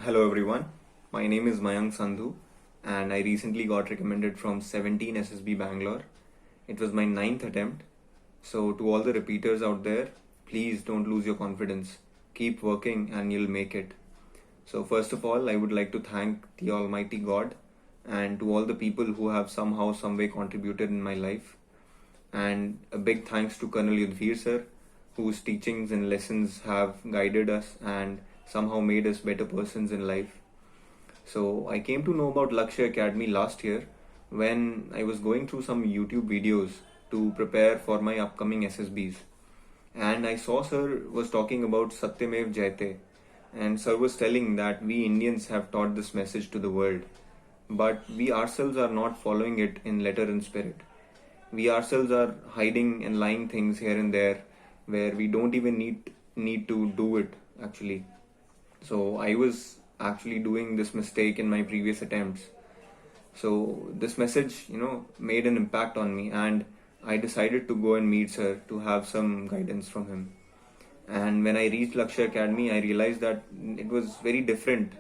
Hello everyone, my name is Mayank Sandhu and I recently got recommended from 17 SSB Bangalore. It was my 9th attempt. So to all the repeaters out there, please don't lose your confidence. Keep working and you'll make it. So first of all, I would like to thank the Almighty God and to all the people who have somehow, some way contributed in my life. And a big thanks to Colonel Yudhvir sir, whose teachings and lessons have guided us and somehow made us better persons in life. So I came to know about Lakshya Academy last year when I was going through some YouTube videos to prepare for my upcoming SSBs. And I saw sir was talking about Satyamev Jayate, and sir was telling that we Indians have taught this message to the world, but we ourselves are not following it in letter and spirit. We ourselves are hiding and lying things here and there where we don't even need to do it actually. So I was actually doing this mistake in my previous attempts. So this message, made an impact on me, and I decided to go and meet sir to have some guidance from him. And when I reached Lakshya Academy, I realized that it was very different,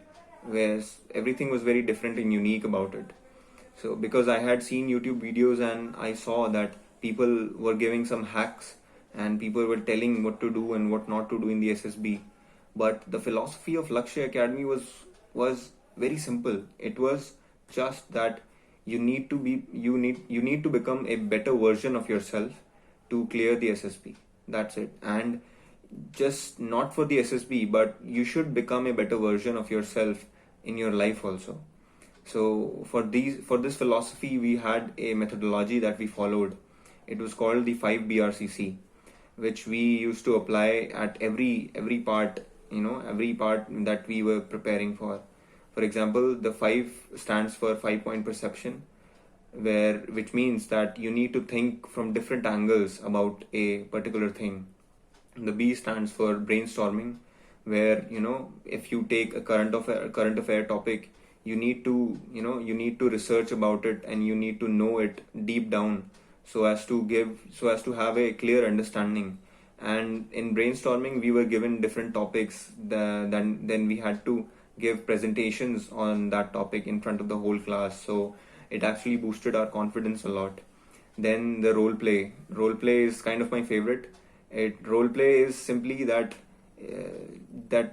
whereas everything was very different and unique about it. So because I had seen YouTube videos and I saw that people were giving some hacks and people were telling what to do and what not to do in the SSB. But the philosophy of Lakshya Academy was very simple. It was just that you need to become a better version of yourself to clear the SSB. That's it. And just not for the SSB, but you should become a better version of yourself in your life also. So for this philosophy, we had a methodology that we followed. It was called the 5 BRCC, which we used to apply at every part, every part that we were preparing for. For example, the 5 stands for 5-point perception, which means that you need to think from different angles about a particular thing. The B stands for brainstorming, where if you take a current affair topic, you need to research about it and you need to know it deep down so as to have a clear understanding. And in brainstorming, we were given different topics. Then we had to give presentations on that topic in front of the whole class. So it actually boosted our confidence a lot. Then the role play. Role play is kind of my favorite. Role play is simply that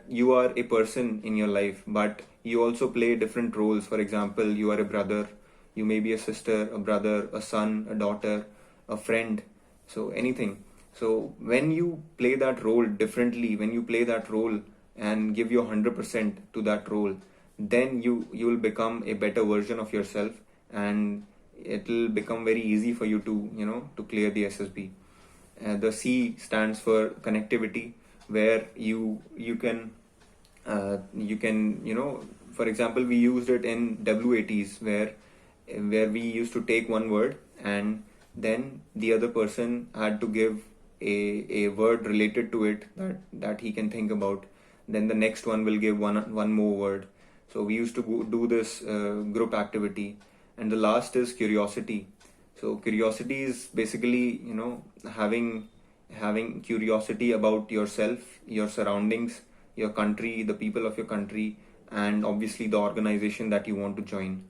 you are a person in your life, but you also play different roles. For example, you are a brother, you may be a sister, a brother, a son, a daughter, a friend, so anything. So when you play that role differently, when you play that role and give your 100% to that role, then you will become a better version of yourself, and it will become very easy for you to clear the SSB. The C stands for connectivity, where you can for example, we used it in WATs where we used to take one word and then the other person had to give a word related to it that he can think about. Then the next one will give one more word. So we used to do this group activity. And the last is curiosity. So curiosity is basically having curiosity about yourself, your surroundings, your country, the people of your country, and obviously the organization that you want to join.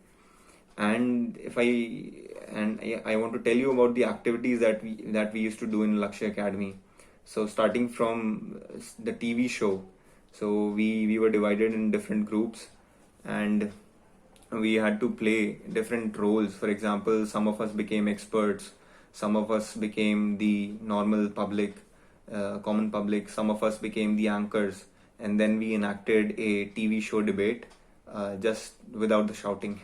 And I want to tell you about the activities that we used to do in Lakshya Academy. So starting from the TV show, so we were divided in different groups and we had to play different roles. For example, some of us became experts, some of us became the normal public, common public, some of us became the anchors, and then we enacted a TV show debate just without the shouting.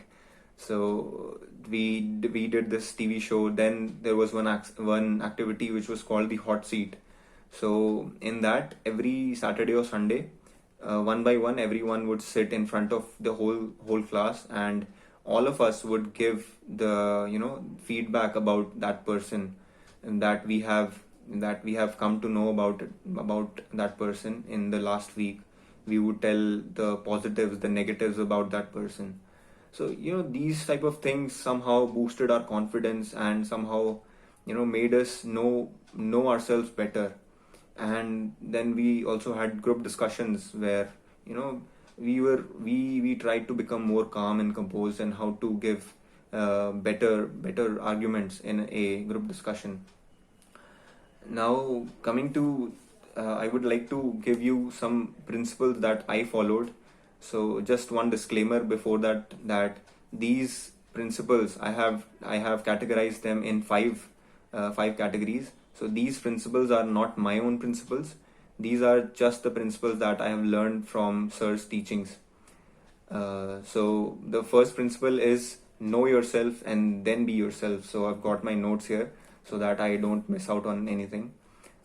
So we did this TV show. Then there was one activity which was called the hot seat. So in that, every Saturday or Sunday, one by one, everyone would sit in front of the whole class, and all of us would give the feedback about that person and that we have come to know about that person in the last week. We would tell the positives, the negatives about that person. So these type of things somehow boosted our confidence and somehow made us know ourselves better. And then we also had group discussions where we tried to become more calm and composed, and how to give better arguments in a group discussion. Now, coming to, I would like to give you some principles that I followed. So, just one disclaimer before that these principles I have categorized them in five categories. So, these principles are not my own principles. These are just the principles that I have learned from Sir's teachings. So, the first principle is know yourself and then be yourself. So, I've got my notes here so that I don't miss out on anything.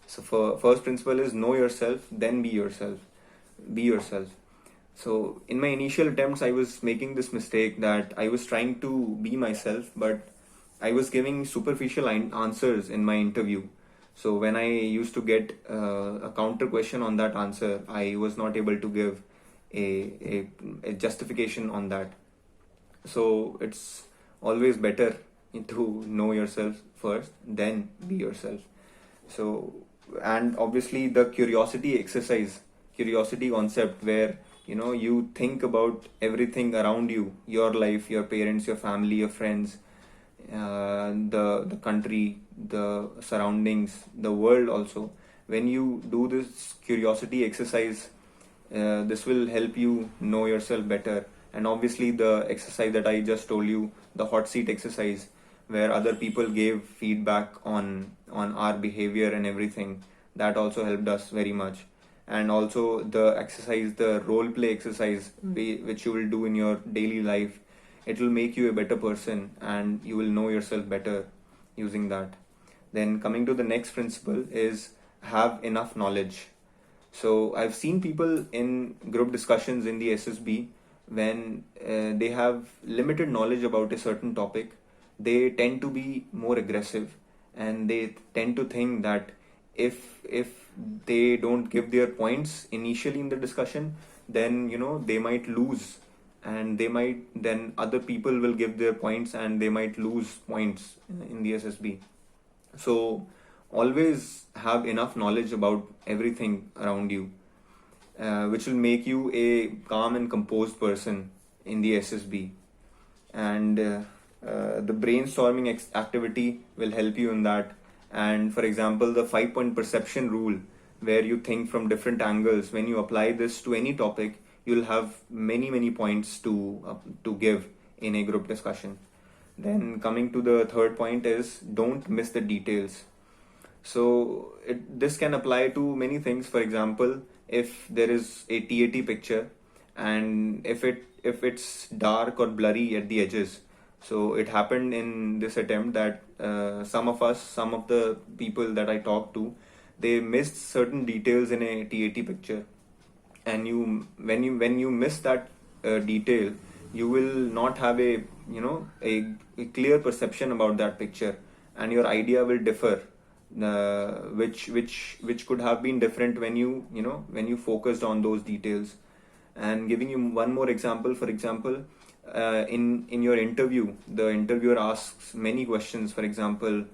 So, first principle is know yourself, then be yourself. Be yourself. So, in my initial attempts, I was making this mistake that I was trying to be myself, but I was giving superficial answers in my interview. So, when I used to get a counter question on that answer, I was not able to give a justification on that. So, it's always better to know yourself first, then be yourself. So, and obviously the curiosity concept, where you think about everything around you, your life, your parents, your family, your friends, the country, the surroundings, the world also. When you do this curiosity exercise, this will help you know yourself better. And obviously the exercise that I just told you, the hot seat exercise, where other people gave feedback on our behavior and everything, that also helped us very much. And also the exercise, the role play exercise, which you will do in your daily life, it will make you a better person and you will know yourself better using that. Then coming to the next principle is have enough knowledge. So I've seen people in group discussions in the SSB, when they have limited knowledge about a certain topic, they tend to be more aggressive, and they tend to think that if they don't give their points initially in the discussion, then they might lose, and then other people will give their points and they might lose points in the SSB. So always have enough knowledge about everything around you, which will make you a calm and composed person in the SSB. And the brainstorming activity will help you in that. And for example, the 5-point perception rule, where you think from different angles, when you apply this to any topic, you'll have many points to give in a group discussion. Then coming to the third point is don't miss the details. So this can apply to many things. For example, if there is a TAT picture, and if it's dark or blurry at the edges. So it happened in this attempt that some of the people that I talked to, they missed certain details in a TAT picture. And when you miss that detail, you will not have a clear perception about that picture, and your idea will differ, which could have been different when you focused on those details. And giving you one more example, for example, in your interview, the interviewer asks many questions. For example,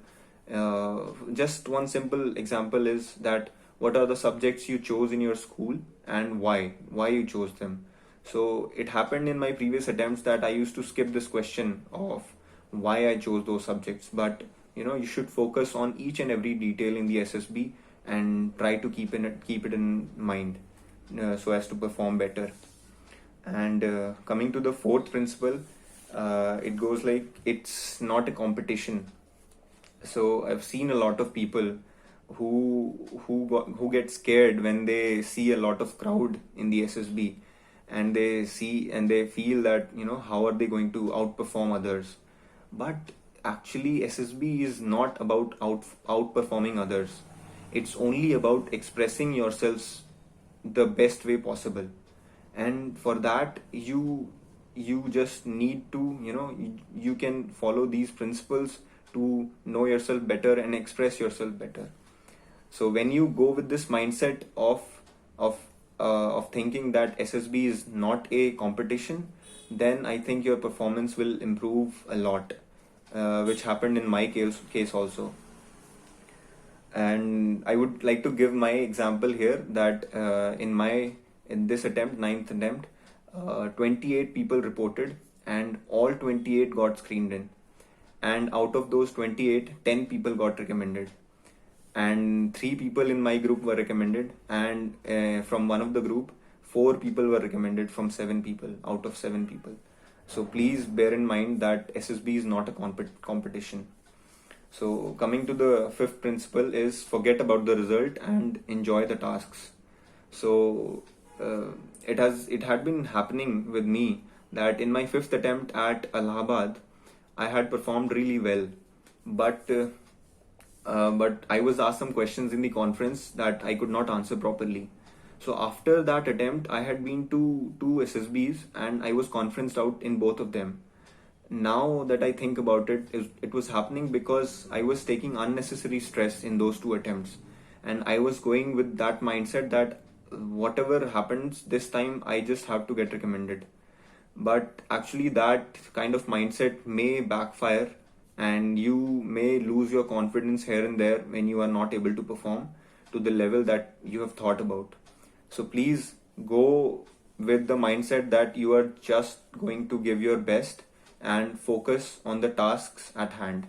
just one simple example is that what are the subjects you chose in your school and why you chose them. So it happened in my previous attempts that I used to skip this question of why I chose those subjects, but you should focus on each and every detail in the SSB and try to keep it in mind, so as to perform better. And coming to the fourth principle, it goes like, it's not a competition. So I've seen a lot of people who get scared when they see a lot of crowd in the SSB, and they feel that how are they going to outperform others. But actually SSB is not about outperforming others. It's only about expressing yourselves the best way possible. And for that, you just need to you can follow these principles to know yourself better and express yourself better. So when you go with this mindset of thinking that SSB is not a competition, then I think your performance will improve a lot, which happened in my case also. And I would like to give my example here that in this attempt, ninth attempt, 28 people reported, and all 28 got screened in. And out of those 28, 10 people got recommended, and 3 people in my group were recommended, and from one of the group, 4 people were recommended from 7 people out of 7 people. So please bear in mind that SSB is not a competition. So coming to the fifth principle is forget about the result and enjoy the tasks. So it had been happening with me that in my fifth attempt at Allahabad, I had performed really well, but I was asked some questions in the conference that I could not answer properly. So after that attempt, I had been to two SSBs and I was conferenced out in both of them. Now that I think about it, it was happening because I was taking unnecessary stress in those 2 attempts, and I was going with that mindset that whatever happens this time, I just have to get recommended. But actually, that kind of mindset may backfire, and you may lose your confidence here and there when you are not able to perform to the level that you have thought about. So please go with the mindset that you are just going to give your best and focus on the tasks at hand.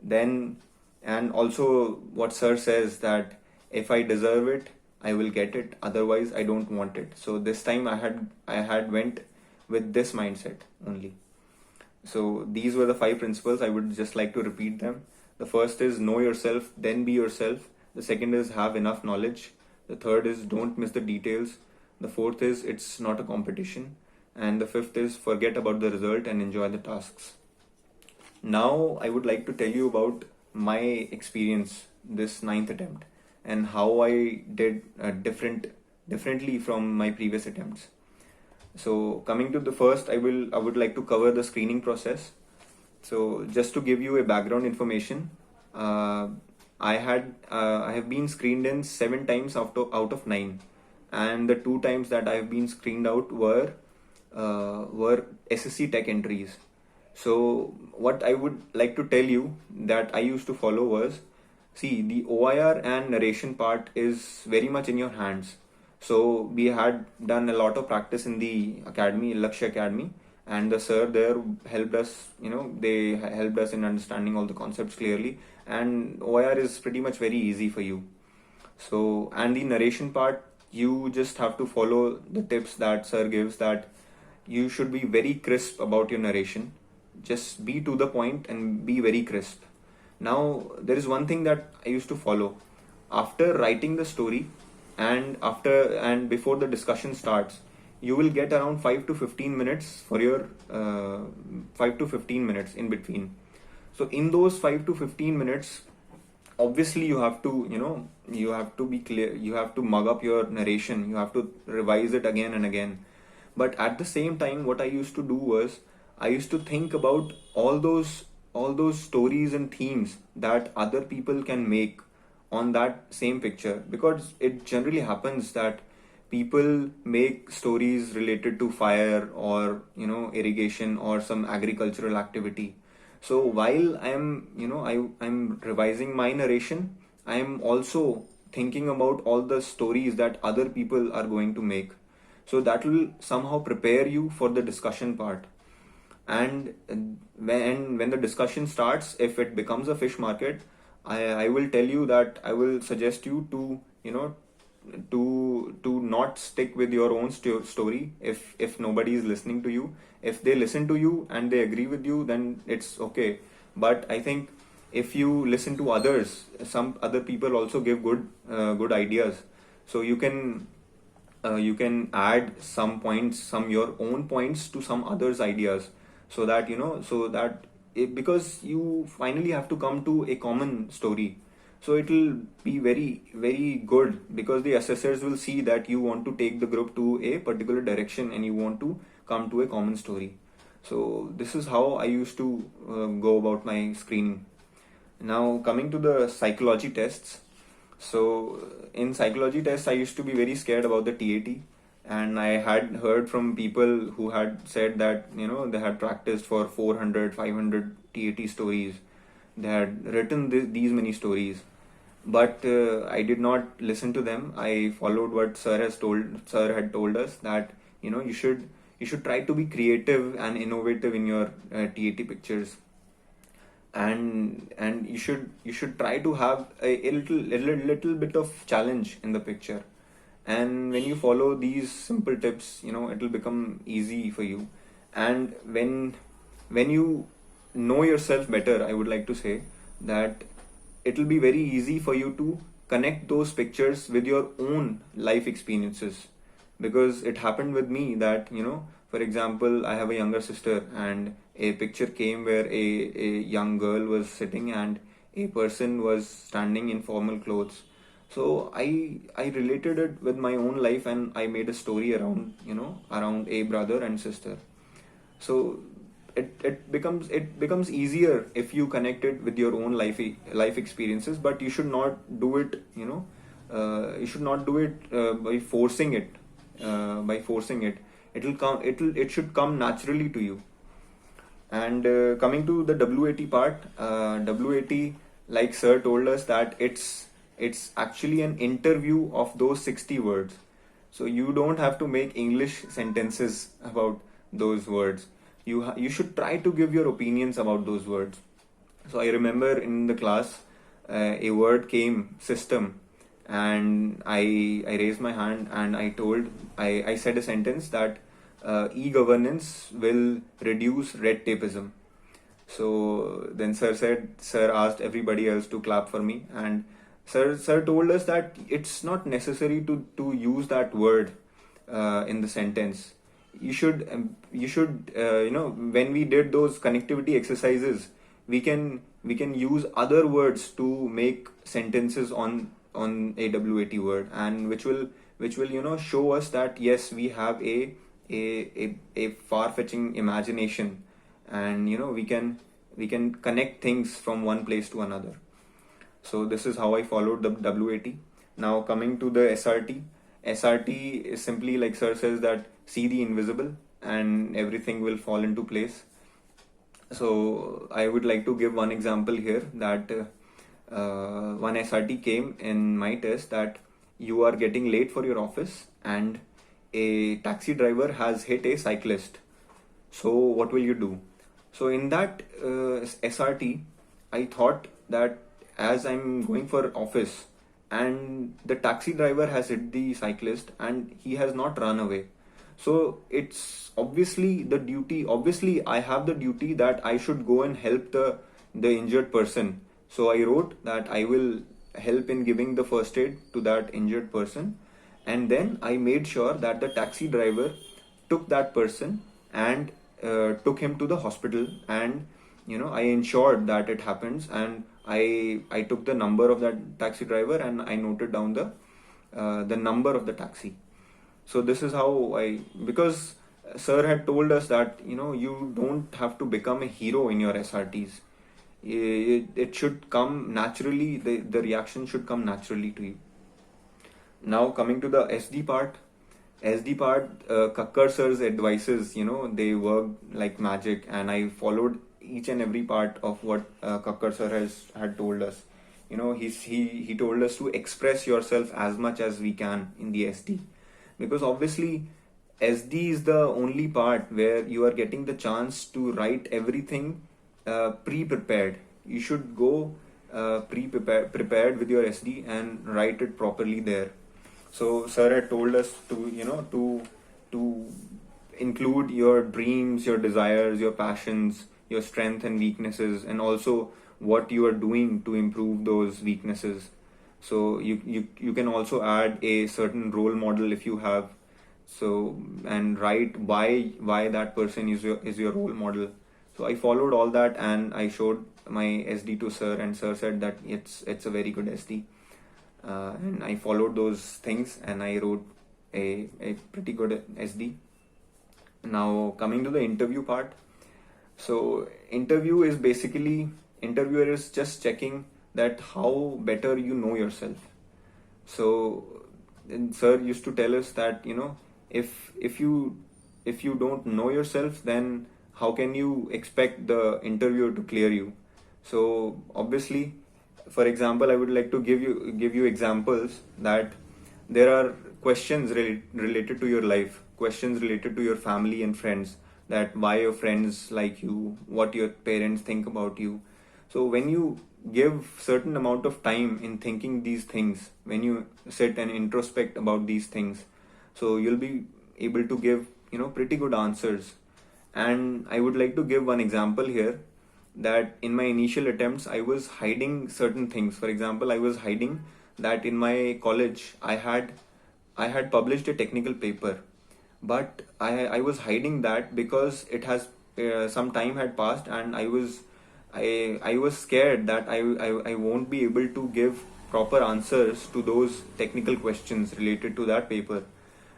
Then, and also what sir says that if I deserve it, I will get it, otherwise I don't want it. So this time I had went with this mindset only. So these were the 5 principles. I would just like to repeat them. The first is know yourself, then be yourself. The second is have enough knowledge. The third is don't miss the details. The fourth is it's not a competition. And the fifth is forget about the result and enjoy the tasks. Now I would like to tell you about my experience this 9th attempt and how I did differently from my previous attempts. So coming to the first, I would like to cover the screening process. So just to give you a background information, I have been screened in 7 times out of 9, and the 2 times that I have been screened out were SSC tech entries. So what I would like to tell you that I used to follow was, see, the OIR and narration part is very much in your hands. So we had done a lot of practice in the academy, Lakshya Academy, and the sir there helped us, they helped us in understanding all the concepts clearly, and OIR is pretty much very easy for you. So, and the narration part, you just have to follow the tips that sir gives, that you should be very crisp about your narration. Just be to the point and be very crisp. Now, there is one thing that I used to follow. After writing the story and before the discussion starts, you will get around 5 to 15 minutes for your 5 to 15 minutes in between. So in those 5 to 15 minutes, obviously you have to, you have to be clear, you have to mug up your narration, you have to revise it again and again. But at the same time, what I used to do was, I used to think about all those stories and themes that other people can make on that same picture, because it generally happens that people make stories related to fire or irrigation or some agricultural activity. So while I'm revising my narration, I'm also thinking about all the stories that other people are going to make. So that will somehow prepare you for the discussion part. And when the discussion starts, if it becomes a fish market, I will tell you that I will suggest you to to not stick with your own story if nobody is listening to you. If they listen to you and they agree with you, then it's okay. But I think if you listen to others, some other people also give good ideas. So you can add some points, some your own points to some others' ideas, so that because you finally have to come to a common story. So it will be very, very good, because the assessors will see that you want to take the group to a particular direction and you want to come to a common story. So this is how I used to go about my screening. Now coming to the psychology tests. So in psychology tests, I used to be very scared about the TAT, and I had heard from people who had said that they had practiced for 400, 500 TAT stories. They had written these many stories, but I did not listen to them. I followed what sir had told us, that you should you should try to be creative and innovative in your TAT pictures, and you should try to have a little bit of challenge in the picture. And when you follow these simple tips, it'll become easy for you. And when you know yourself better, I would like to say that it'll be very easy for you to connect those pictures with your own life experiences. Because it happened with me that, for example, I have a younger sister, and a picture came where a young girl was sitting and a person was standing in formal clothes. So I related it with my own life, and I made a story around a brother and sister. So it becomes easier if you connect it with your own life experiences, but you should not do it, by forcing it. It should come naturally to you. And coming to the WAT part, WAT, like sir told us, that it's actually an interview of those 60 words. So you don't have to make English sentences about those words. You should try to give your opinions about those words. So I remember in the class, a word came, system, and I raised my hand and I said a sentence that e-governance will reduce red tapeism. So then sir asked everybody else to clap for me, and sir told us that it's not necessary to use that word in the sentence. You should when we did those connectivity exercises, we can use other words to make sentences on a WAT word, and which will show us that yes, we have a far-fetching imagination, and we can connect things from one place to another. So this is how I followed the WAT. Now coming to the SRT. SRT is simply, like sir says, that see the invisible and everything will fall into place. So I would like to give one example here, that one SRT came in my test, that you are getting late for your office and a taxi driver has hit a cyclist. So what will you do? So in that SRT, I thought that as I'm going for office and the taxi driver has hit the cyclist and he has not run away, so it's obviously I have the duty that I should go and help the injured person. So I wrote that I will help in giving the first aid to that injured person, and then I made sure that the taxi driver took that person and took him to the hospital, and I ensured that it happens, and I took the number of that taxi driver and I noted down the number of the taxi. So this is how because sir had told us that you don't have to become a hero in your SRTs. It should come naturally. The reaction should come naturally to you. Now coming to the SD part. Kakkar sir's advices, they worked like magic, and I followed each and every part of what Kakkar sir had told us. He told us to express yourself as much as we can in the SD, because obviously SD is the only part where you are getting the chance to write everything pre-prepared. You should go prepared with your SD and write it properly there. So sir had told us to include your dreams, your desires, your passions, your strengths and weaknesses, and also what you are doing to improve those weaknesses. So you can also add a certain role model if you have. So, and write why that person is your role model. So I followed all that and I showed my SD to sir, and sir said that it's a very good SD. And I followed those things and I wrote a pretty good SD. Now coming to the interview part. So interview is basically, interviewer is just checking that how better you know yourself. So sir used to tell us that if you don't know yourself, then how can you expect the interviewer to clear you? So obviously, for example, I would like to give you examples that there are questions related to your life, questions related to your family and friends, that why your friends like you, what your parents think about you. So when you give certain amount of time in thinking these things, when you sit and introspect about these things, so you'll be able to give, pretty good answers. And I would like to give one example here, that in my initial attempts I was hiding certain things. For example, I was hiding that in my college I had published a technical paper, but I was hiding that because it has some time had passed, and I was scared that I won't be able to give proper answers to those technical questions related to that paper.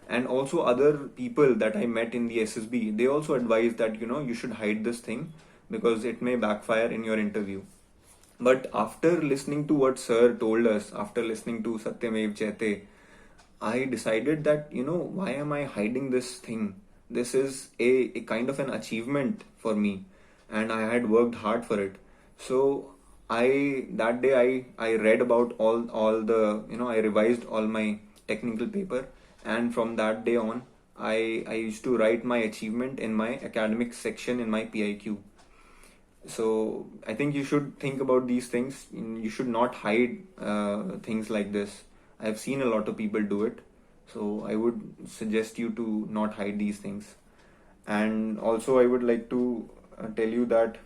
And also other people that I met in the SSB, they also advised that you should hide this thing because it may backfire in your interview. But after listening to what sir told us, after listening to Satyamev Jayate, I decided that, why am I hiding this thing? This is a kind of an achievement for me, and I had worked hard for it. So that day I read about all the, I revised all my technical paper, and from that day on, I used to write my achievement in my academic section in my PIQ. So I think you should think about these things. You should not hide things like this. I've seen a lot of people do it, so I would suggest you to not hide these things. And also, I would like to tell you that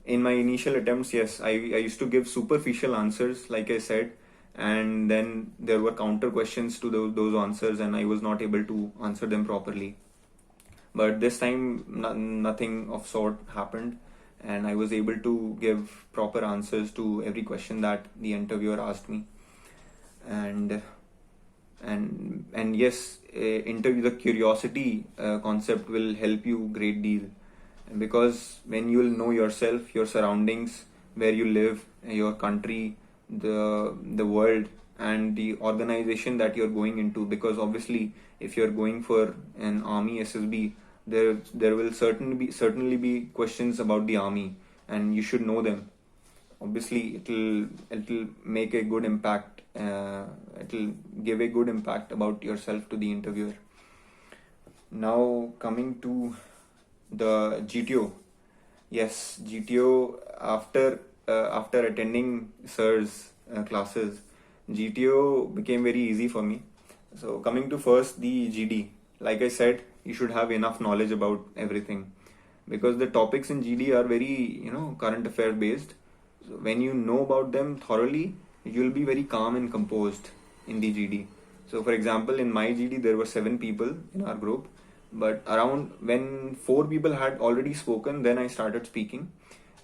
in my initial attempts, yes, I used to give superficial answers, like I said, and then there were counter questions to those answers, and I was not able to answer them properly. But this time, nothing of sort happened, and I was able to give proper answers to every question that the interviewer asked me. And yes, interview, the curiosity concept will help you great deal, because when you will know yourself, your surroundings, where you live, your country, the world, and the organization that you're going into. Because obviously, if you're going for an army SSB, there will certainly be questions about the army, and you should know them. Obviously, it'll make a good impact. It'll give a good impact about yourself to the interviewer. Now coming to the GTO. Yes, GTO, after attending sir's classes, GTO became very easy for me. So coming to first the GD, like I said, you should have enough knowledge about everything, because the topics in GD are very current affair based. So when you know about them thoroughly, you'll be very calm and composed in the GD. So for example, in my GD there were 7 people in our group, but around when 4 people had already spoken, then I started speaking.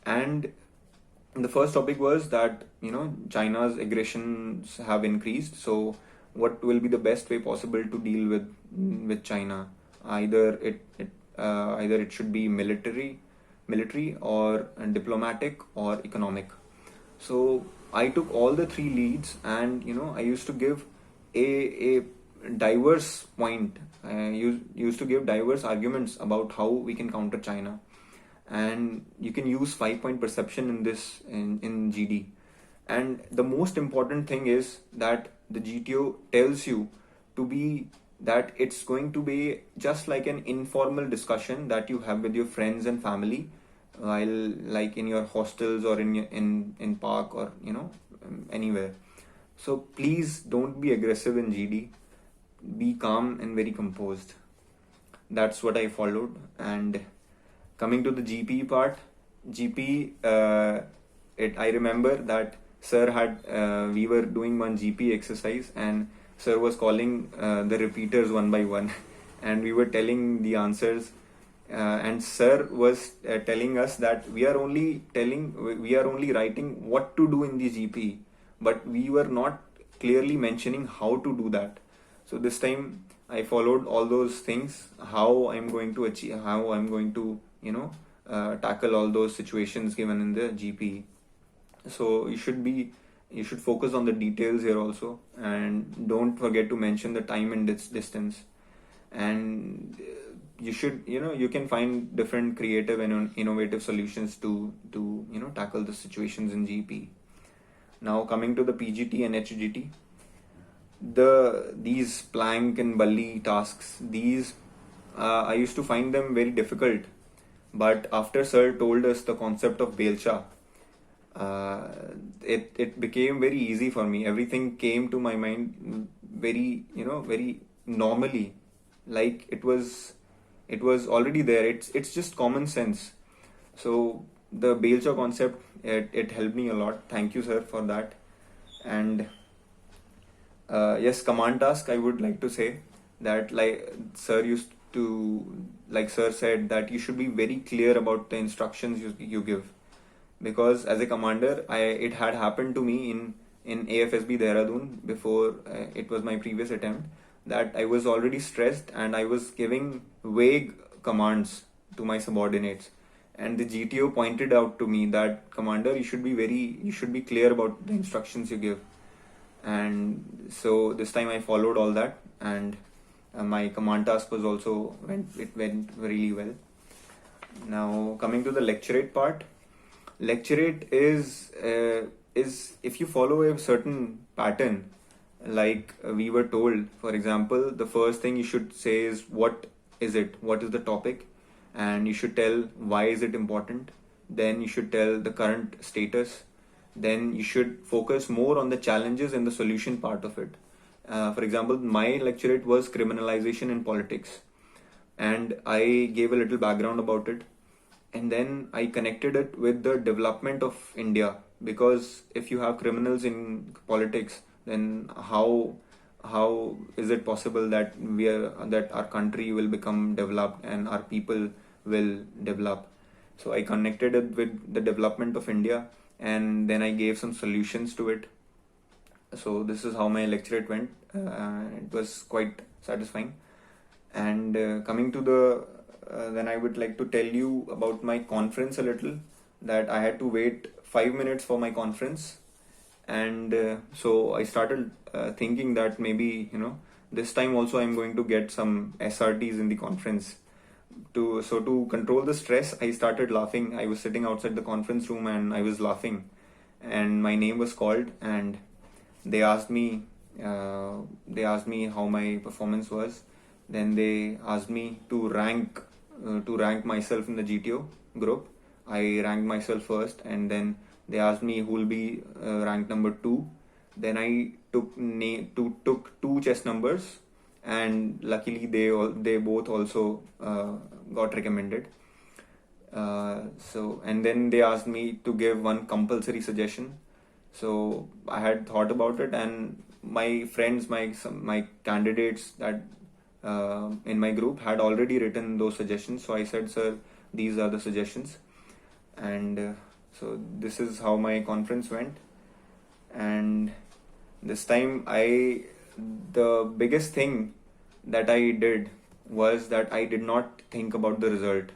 And the first topic was that China's aggressions have increased. So what will be the best way possible to deal with China? Either it should be military or diplomatic or economic. So I took all the 3 leads, and I used to give a diverse point. I used to give diverse arguments about how we can counter China, and you can use 5-point perception in this in GD. And the most important thing is that the GTO tells you to be that it's going to be just like an informal discussion that you have with your friends and family, while like in your hostels or in park or anywhere. So please don't be aggressive in GD. Be calm and very composed. That's what I followed. And coming to the GP part, GP, I remember that sir had we were doing one GP exercise, and sir was calling the repeaters one by one, and we were telling the answers. And sir was telling us that we are only writing what to do in the GP, but we were not clearly mentioning how to do that. So this time I followed all those things, how I'm going to achieve, how I'm going to tackle all those situations given in the GP. So you should focus on the details here also, and don't forget to mention the time and distance. And you should you can find different creative and innovative solutions to tackle the situations in GP. Now coming to the PGT and HGT. these plank and bully tasks, these I used to find them very difficult. But after sir told us the concept of Belcha, uh, it became very easy for me. Everything came to my mind very, very normally, like it was already there. It's just common sense. So the Belcha concept, it helped me a lot. Thank you, sir, for that. And yes, command task, I would like to say that, like sir used to, like sir said, that you should be very clear about the instructions you give. Because as a commander, it had happened to me in AFSB Dehradun before, it was my previous attempt, that I was already stressed and I was giving vague commands to my subordinates. And the GTO pointed out to me that, commander, you should be clear about the instructions you give. And so this time I followed all that, and my command task was also went really well. Now coming to the lecturate part, lecturate is if you follow a certain pattern, like we were told. For example, the first thing you should say is what is the topic, and you should tell why is it important. Then you should tell the current status. Then you should focus more on the challenges and the solution part of it. For example, my lecturate was criminalization in politics, and I gave a little background about it, and then I connected it with the development of India. Because if you have criminals in politics, then how is it possible that that our country will become developed and our people will develop? So I connected it with the development of India, and then I gave some solutions to it. So this is how my lecturate went. It was quite satisfying. And coming to then I would like to tell you about my conference a little. That I had to wait 5 minutes for my conference, and so I started thinking that maybe this time also I'm going to get some SRTs in the conference. To control the stress, I started laughing. I was sitting outside the conference room and I was laughing, and my name was called, and they asked me how my performance was. Then they asked me to rank myself in the GTO group. I ranked myself first, and then they asked me who will be ranked number 2. Then I took two chess numbers, and luckily they both also got recommended. And then they asked me to give one compulsory suggestion. So I had thought about it, and my friends, my candidates that in my group had already written those suggestions. So I said, sir, these are the suggestions. And so this is how my conference went. And this time the biggest thing that I did was that I did not think about the result.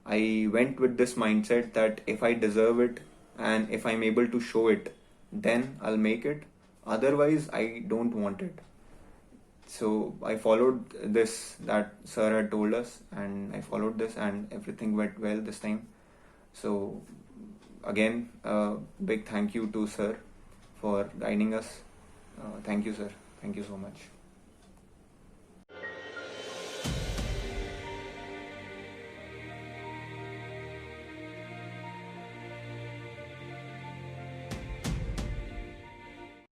I went with this mindset that if I deserve it and if I'm able to show it, then I'll make it. Otherwise, I don't want it. So I followed this that sir had told us, and I followed this, and everything went well this time. So again, big thank you to sir for guiding us. Thank you, sir. Thank you so much.